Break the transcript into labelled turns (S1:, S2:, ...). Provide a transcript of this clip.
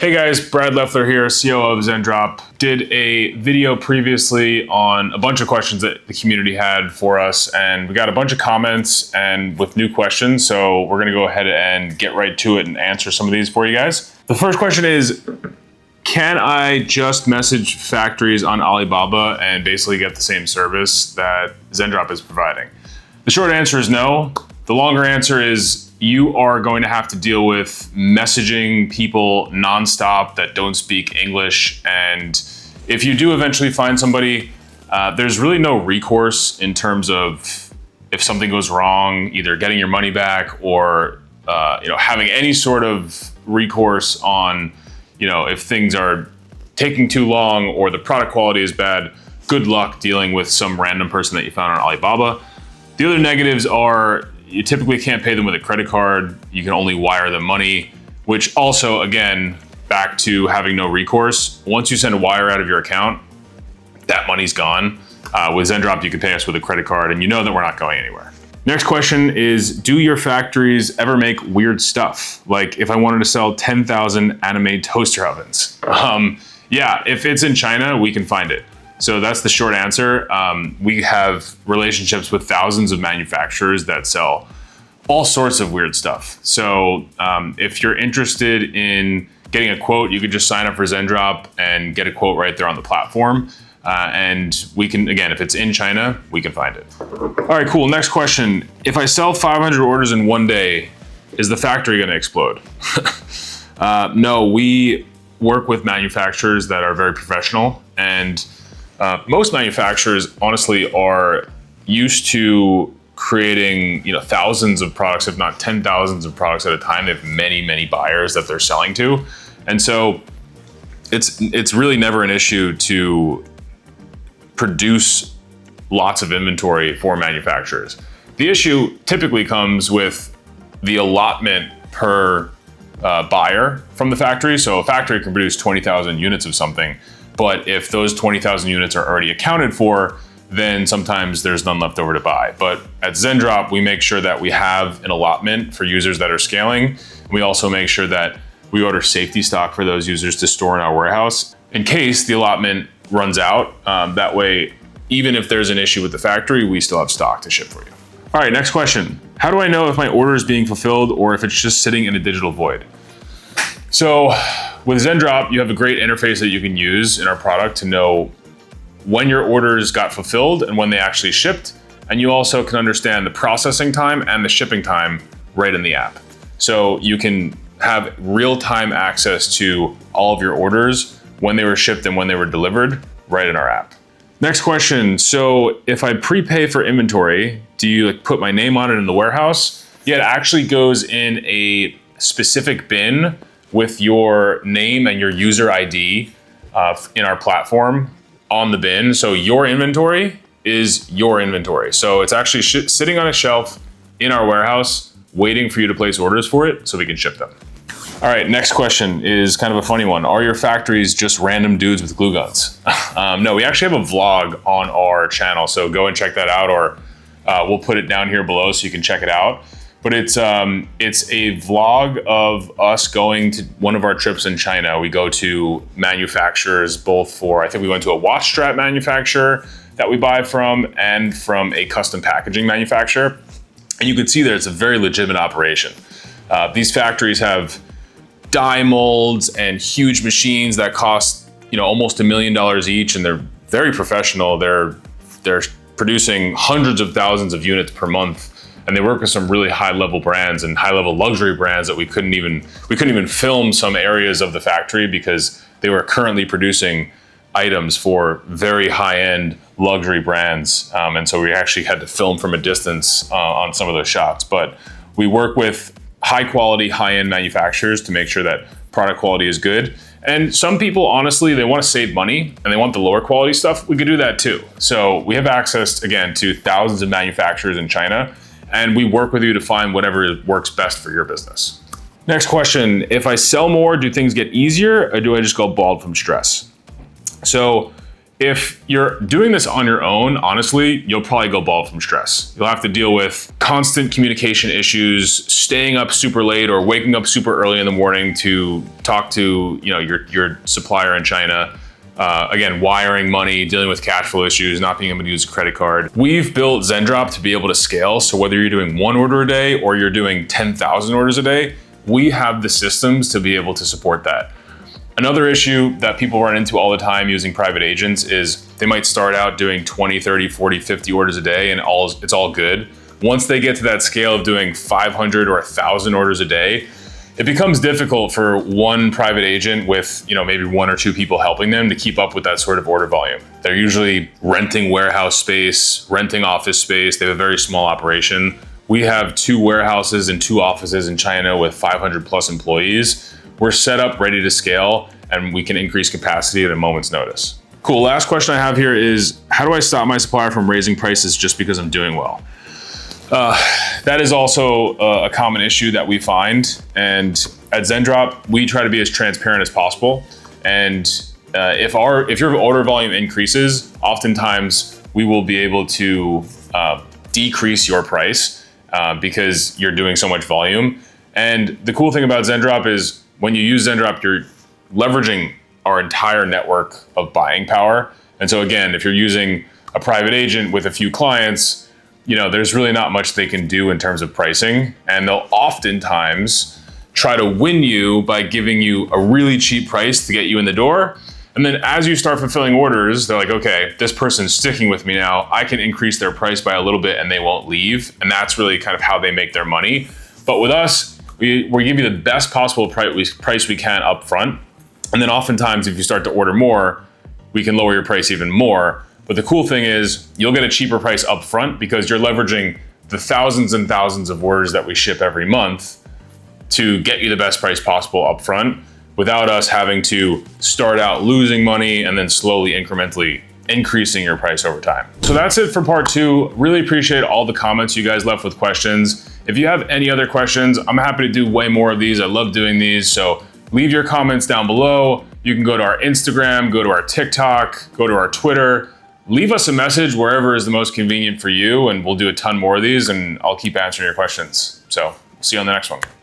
S1: Hey guys, Brad Loeffler here, COO of Zendrop. Did a video previously on a bunch of questions that the community had for us, and we got a bunch of comments and with new questions, so we're gonna go ahead and get right to it and answer some of these for you guys. The first question is, can I just message factories on Alibaba and basically get the same service that Zendrop is providing? The short answer is no. The longer answer is you are going to have to deal with messaging people nonstop that don't speak English. And if you do eventually find somebody, there's really no recourse in terms of if something goes wrong, either getting your money back or having any sort of recourse on, if things are taking too long or the product quality is bad. Good luck dealing with some random person that you found on Alibaba. The other negatives are you typically can't pay them with a credit card. You can only wire them money, which also, again, back to having no recourse. Once you send a wire out of your account, that money's gone. With Zendrop, you can pay us with a credit card, and you know that we're not going anywhere. Next question is, do your factories ever make weird stuff? Like if I wanted to sell 10,000 anime toaster ovens. Yeah, if it's in China, we can find it. So that's the short answer. We have relationships with thousands of manufacturers that sell all sorts of weird stuff. So if you're interested in getting a quote, you could just sign up for Zendrop and get a quote right there on the platform. And we can, again, if it's in China, we can find it. All right, cool. Next question. If I sell 500 orders in one day, is the factory gonna explode? No, we work with manufacturers that are very professional, and most manufacturers honestly are used to creating thousands of products, if not 10,000s of products at a time. They have many buyers that they're selling to. And so it's really never an issue to produce lots of inventory for manufacturers. The issue typically comes with the allotment per buyer from the factory. So a factory can produce 20,000 units of something, but if those 20,000 units are already accounted for, then sometimes there's none left over to buy. But at Zendrop, we make sure that we have an allotment for users that are scaling. We also make sure that we order safety stock for those users to store in our warehouse in case the allotment runs out. That way, even if there's an issue with the factory, we still have stock to ship for you. All right, next question. How do I know if my order is being fulfilled or if it's just sitting in a digital void? So with Zendrop, you have a great interface that you can use in our product to know when your orders got fulfilled and when they actually shipped. And you also can understand the processing time and the shipping time right in the app. So you can have real-time access to all of your orders, when they were shipped and when they were delivered, right in our app. Next question. So if I prepay for inventory, do you put my name on it in the warehouse? Yeah, it actually goes in a specific bin with your name and your user ID in our platform on the bin. So your inventory is your inventory. So it's actually sitting on a shelf in our warehouse, waiting for you to place orders for it so we can ship them. All right, next question is kind of a funny one. Are your factories just random dudes with glue guns? No, we actually have a vlog on our channel, so go and check that out, or we'll put it down here below so you can check it out. But it's a vlog of us going to one of our trips in China. We go to manufacturers, both for, I think we went to a watch strap manufacturer that we buy from and from a custom packaging manufacturer. And you can see that it's a very legitimate operation. These factories have die molds and huge machines that cost almost $1 million each, and they're very professional. They're producing hundreds of thousands of units per month. And they work with some really high-level brands and high-level luxury brands that we couldn't even film some areas of the factory because they were currently producing items for very high-end luxury brands. And so we actually had to film from a distance on some of those shots. But we work with high-quality, high-end manufacturers to make sure that product quality is good. And some people, honestly, they want to save money and they want the lower quality stuff. We could do that too. So we have access, again, to thousands of manufacturers in China, and we work with you to find whatever works best for your business. Next question, if I sell more, do things get easier or do I just go bald from stress? So If you're doing this on your own, honestly, you'll probably go bald from stress. You'll have to deal with constant communication issues, staying up super late or waking up super early in the morning to talk to your supplier in China. Again, wiring money, dealing with cash flow issues, not being able to use a credit card. We've built Zendrop to be able to scale. So whether you're doing 1 order a day or you're doing 10,000 orders a day, we have the systems to be able to support that. Another issue that people run into all the time using private agents is they might start out doing 20, 30, 40, 50 orders a day and it's all good. Once they get to that scale of doing 500 or 1,000 orders a day, it becomes difficult for one private agent with maybe 1 or 2 people helping them to keep up with that sort of order volume. They're usually renting warehouse space, renting office space. They have a very small operation. We have 2 warehouses and 2 offices in China with 500 plus employees. We're set up, ready to scale, and we can increase capacity at a moment's notice. Cool, last question I have here is, how do I stop my supplier from raising prices just because I'm doing well? That is also a common issue that we find. And at Zendrop, we try to be as transparent as possible. And if your order volume increases, oftentimes we will be able to decrease your price because you're doing so much volume. And the cool thing about Zendrop is when you use Zendrop, you're leveraging our entire network of buying power. And so again, if you're using a private agent with a few clients, there's really not much they can do in terms of pricing. And they'll oftentimes try to win you by giving you a really cheap price to get you in the door. And then as you start fulfilling orders, they're like, okay, this person's sticking with me now. I can increase their price by a little bit and they won't leave. And that's really kind of how they make their money. But with us, we give you the best possible price we can up front. And then oftentimes, if you start to order more, we can lower your price even more. But the cool thing is you'll get a cheaper price up front because you're leveraging the thousands and thousands of orders that we ship every month to get you the best price possible up front without us having to start out losing money and then slowly, incrementally increasing your price over time. So that's it for part 2. Really appreciate all the comments you guys left with questions. If you have any other questions, I'm happy to do way more of these. I love doing these. So leave your comments down below. You can go to our Instagram, go to our TikTok, go to our Twitter. Leave us a message wherever is the most convenient for you, and we'll do a ton more of these, and I'll keep answering your questions. So see you on the next one.